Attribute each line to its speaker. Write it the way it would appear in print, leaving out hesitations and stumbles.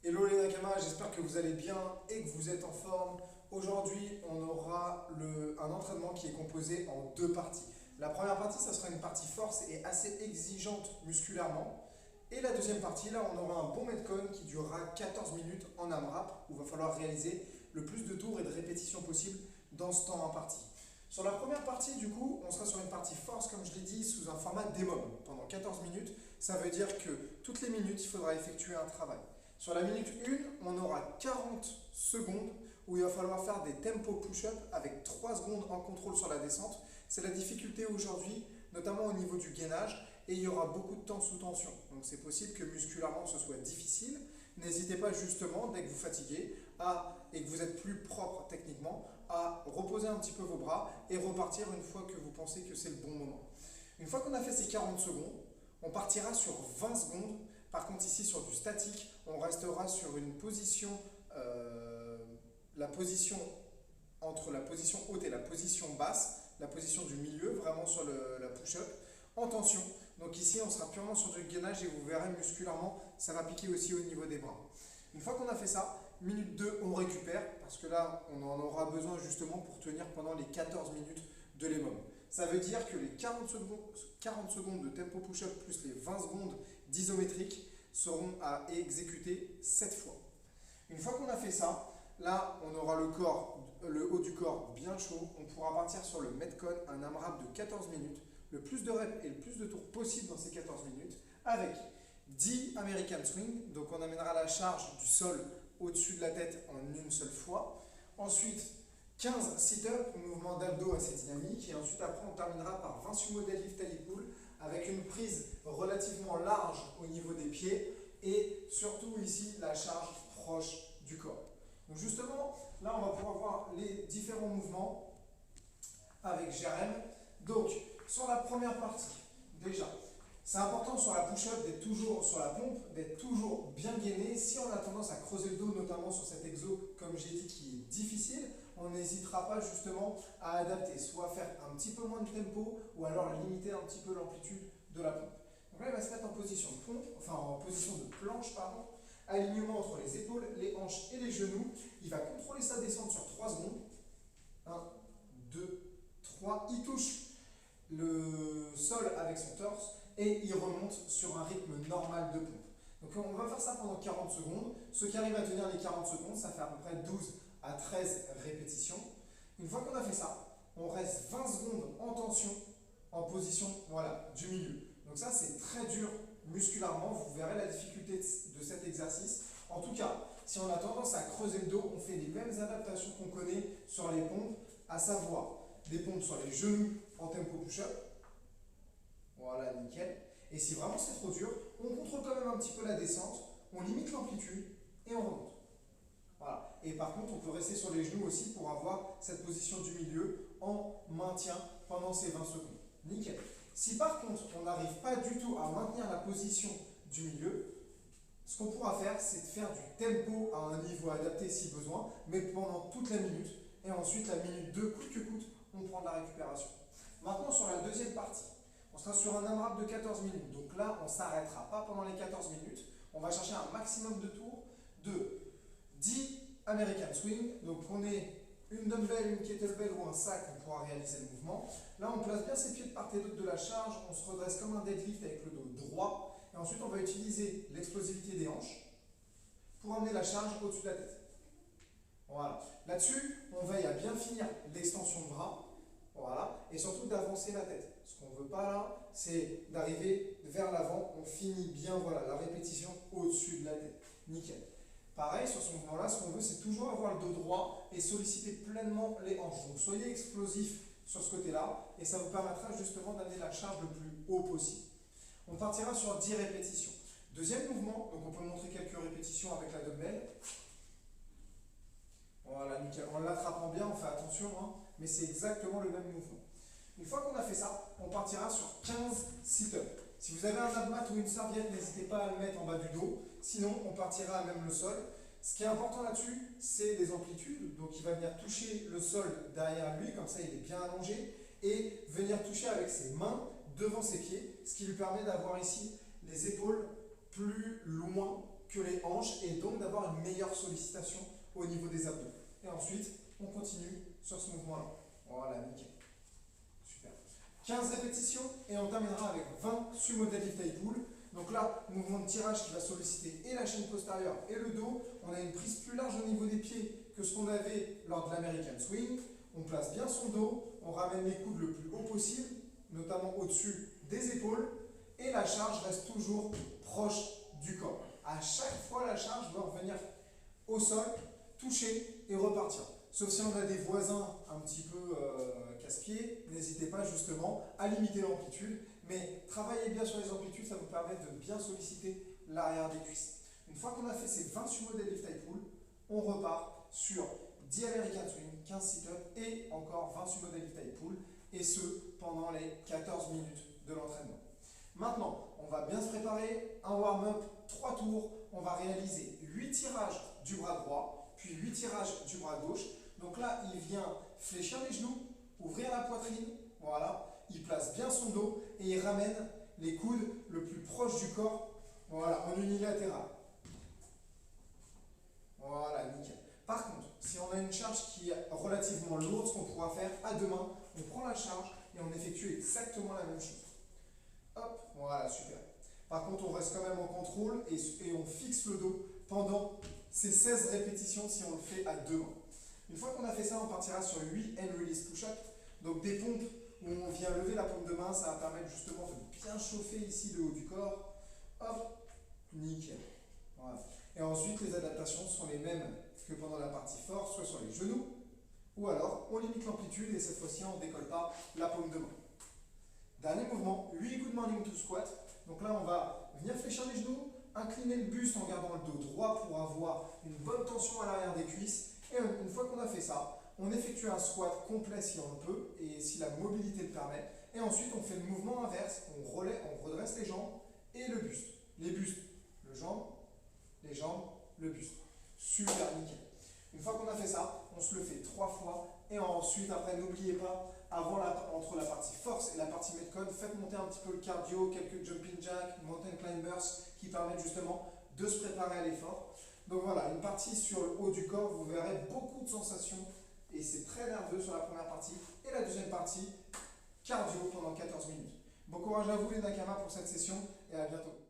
Speaker 1: Hello les Nakama, j'espère que vous allez bien et que vous êtes en forme. Aujourd'hui, on aura un entraînement qui est composé en deux parties. La première partie, ça sera une partie force et assez exigeante musculairement. Et la deuxième partie, là, on aura un bon metcon qui durera 14 minutes en AMRAP, où il va falloir réaliser le plus de tours et de répétitions possible dans ce temps imparti. Sur la première partie, du coup, on sera sur une partie force, comme je l'ai dit, sous un format démon pendant 14 minutes. Ça veut dire que toutes les minutes, il faudra effectuer un travail. Sur la minute 1, on aura 40 secondes où il va falloir faire des tempo push-up avec 3 secondes en contrôle sur la descente. C'est la difficulté aujourd'hui, notamment au niveau du gainage, et il y aura beaucoup de temps sous tension. Donc c'est possible que musculairement ce soit difficile. N'hésitez pas justement, dès que vous fatiguez et que vous êtes plus propre techniquement, à reposer un petit peu vos bras et repartir une fois que vous pensez que c'est le bon moment. Une fois qu'on a fait ces 40 secondes, on partira sur 20 secondes. Par contre, ici, sur du statique, on restera sur une position, la position entre la position haute et la position basse, la position du milieu, vraiment sur la push-up, en tension. Donc ici, on sera purement sur du gainage et vous verrez musculairement, ça va piquer aussi au niveau des bras. Une fois qu'on a fait ça, minute 2, on récupère, parce que là, on en aura besoin justement pour tenir pendant les 14 minutes de l'EMOM. Ça veut dire que les 40 secondes de tempo push-up plus les 20 secondes d'isométrique seront à exécuter 7 fois. Une fois qu'on a fait ça, là, on aura le haut du corps bien chaud. On pourra partir sur le Metcon, un AMRAP de 14 minutes, le plus de reps et le plus de tours possible dans ces 14 minutes, avec 10 American Swing. Donc on amènera la charge du sol au-dessus de la tête en une seule fois. Ensuite, 15 sit-ups, mouvement d'abdos assez dynamique. Et ensuite, après, on terminera par 20 sumo deadlift tally pull avec une prise relativement large au niveau des pieds et surtout ici la charge proche du corps. Donc justement, là, on va pouvoir voir les différents mouvements avec Jérém. Donc, sur la première partie, déjà, c'est important sur la push-up d'être toujours, sur la pompe, d'être toujours bien gainé. Si on a tendance à creuser le dos, notamment sur cet exo, comme j'ai dit, qui est difficile, on n'hésitera pas justement à adapter, soit faire un petit peu moins de tempo, ou alors limiter un petit peu l'amplitude de la pompe. Donc là, il va se mettre en position de pompe, enfin en position de planche, pardon, alignement entre les épaules, les hanches et les genoux. Il va contrôler sa descente sur 3 secondes. 1, 2, 3. Il touche le sol avec son torse et il remonte sur un rythme normal de pompe. Donc on va faire ça pendant 40 secondes. Ceux qui arrivent à tenir les 40 secondes, ça fait à peu près 12 à 13 répétitions. Une fois qu'on a fait ça, on reste 20 secondes en tension, en position voilà, du milieu. Donc ça c'est très dur musculairement, vous verrez la difficulté de cet exercice. En tout cas, si on a tendance à creuser le dos, on fait les mêmes adaptations qu'on connaît sur les pompes, à savoir des pompes sur les genoux en tempo push-up. Voilà, nickel. Et si vraiment c'est trop dur, on contrôle quand même un petit peu la descente, on limite l'amplitude et on remonte. Voilà. Et par contre, on peut rester sur les genoux aussi pour avoir cette position du milieu en maintien pendant ces 20 secondes. Nickel. Si par contre, on n'arrive pas du tout à maintenir la position du milieu, ce qu'on pourra faire, c'est de faire du tempo à un niveau adapté si besoin, mais pendant toute la minute. Et ensuite, la minute 2, coûte que coûte, on prend de la récupération. Maintenant, sur la deuxième partie, on sera sur un AMRAP de 14 minutes. Donc là, on ne s'arrêtera pas pendant les 14 minutes. On va chercher un maximum de tours de 10 American Swing. Donc on ait une dumbbell, une kettlebell ou un sac, on pourra réaliser le mouvement. Là, on place bien ses pieds de part et d'autre de la charge. On se redresse comme un deadlift avec le dos droit. Et ensuite, on va utiliser l'explosivité des hanches pour amener la charge au-dessus de la tête. Voilà. Là-dessus, on veille à bien finir l'extension de bras. Voilà. Et surtout d'avancer la tête. Ce qu'on ne veut pas là, c'est d'arriver vers l'avant. On finit bien voilà, la répétition au-dessus de la tête. Nickel. Pareil, sur ce mouvement-là, ce qu'on veut, c'est toujours avoir le dos droit et solliciter pleinement les hanches. Donc soyez explosif sur ce côté-là et ça vous permettra justement d'amener la charge le plus haut possible. On partira sur 10 répétitions. Deuxième mouvement, donc on peut montrer quelques répétitions avec la dumbbell. Voilà, nickel. En l'attrapant bien, on fait attention, hein, mais c'est exactement le même mouvement. Une fois qu'on a fait ça, on partira sur 15 sit-ups. Si vous avez un abmat ou une serviette, n'hésitez pas à le mettre en bas du dos. Sinon, on partira à même le sol. Ce qui est important là-dessus, c'est les amplitudes. Donc, il va venir toucher le sol derrière lui, comme ça, il est bien allongé, et venir toucher avec ses mains devant ses pieds, ce qui lui permet d'avoir ici les épaules plus loin que les hanches et donc d'avoir une meilleure sollicitation au niveau des abdos. Et ensuite, on continue sur ce mouvement-là. Voilà, nickel. Super. 15 répétitions et on terminera avec 20 sumo deadlift high pull. Donc là, mouvement de tirage qui va solliciter et la chaîne postérieure et le dos. On a une prise plus large au niveau des pieds que ce qu'on avait lors de l'American Swing. On place bien son dos, on ramène les coudes le plus haut possible, notamment au-dessus des épaules. Et la charge reste toujours proche du corps. À chaque fois, la charge doit revenir au sol, toucher et repartir. Sauf si on a des voisins un petit peu casse-pieds, n'hésitez pas justement à limiter l'amplitude. Mais travaillez bien sur les amplitudes, ça vous permet de bien solliciter l'arrière des cuisses. Une fois qu'on a fait ces 20 sumo deadlift high pull, on repart sur 10 American Swing, 15 sit-ups et encore 20 sumo deadlift high pull, et ce pendant les 14 minutes de l'entraînement. Maintenant, on va bien se préparer, un warm-up, 3 tours, on va réaliser 8 tirages du bras droit, puis 8 tirages du bras gauche. Donc là, il vient fléchir les genoux, ouvrir la poitrine, voilà, il place bien son dos et il ramène les coudes le plus proche du corps, voilà, en unilatéral. Voilà, nickel. Par contre, si on a une charge qui est relativement lourde, ce qu'on pourra faire à deux mains, on prend la charge et on effectue exactement la même chose. Hop, voilà, super. Par contre, on reste quand même en contrôle et on fixe le dos pendant ces 16 répétitions si on le fait à deux mains. Une fois qu'on a fait ça, on partira sur 8 hand release push-up. Donc des pompes où on vient lever la paume de main, ça va permettre justement de bien chauffer ici le haut du corps. Hop, nickel. Voilà. Et ensuite, les adaptations sont les mêmes que pendant la partie force, soit sur les genoux, ou alors on limite l'amplitude et cette fois-ci on ne décolle pas la paume de main. Dernier mouvement, 8 good morning to squat. Donc là, on va venir fléchir les genoux, incliner le buste en gardant le dos droit pour avoir une bonne tension à l'arrière des cuisses. Et une fois qu'on a fait ça, on effectue un squat complet si on le peut et si la mobilité le permet. Et ensuite, on fait le mouvement inverse. On redresse les jambes et le buste. Les bustes, les jambes, le buste. Super, nickel. Une fois qu'on a fait ça, on se le fait 3 fois. Et ensuite, après, n'oubliez pas, entre la partie force et la partie metcon, faites monter un petit peu le cardio, quelques jumping jacks, mountain climbers qui permettent justement de se préparer à l'effort. Donc voilà, une partie sur le haut du corps, vous verrez beaucoup de sensations et c'est très nerveux sur la première partie. Et la deuxième partie, cardio pendant 14 minutes. Bon courage à vous les Nakama pour cette session et à bientôt.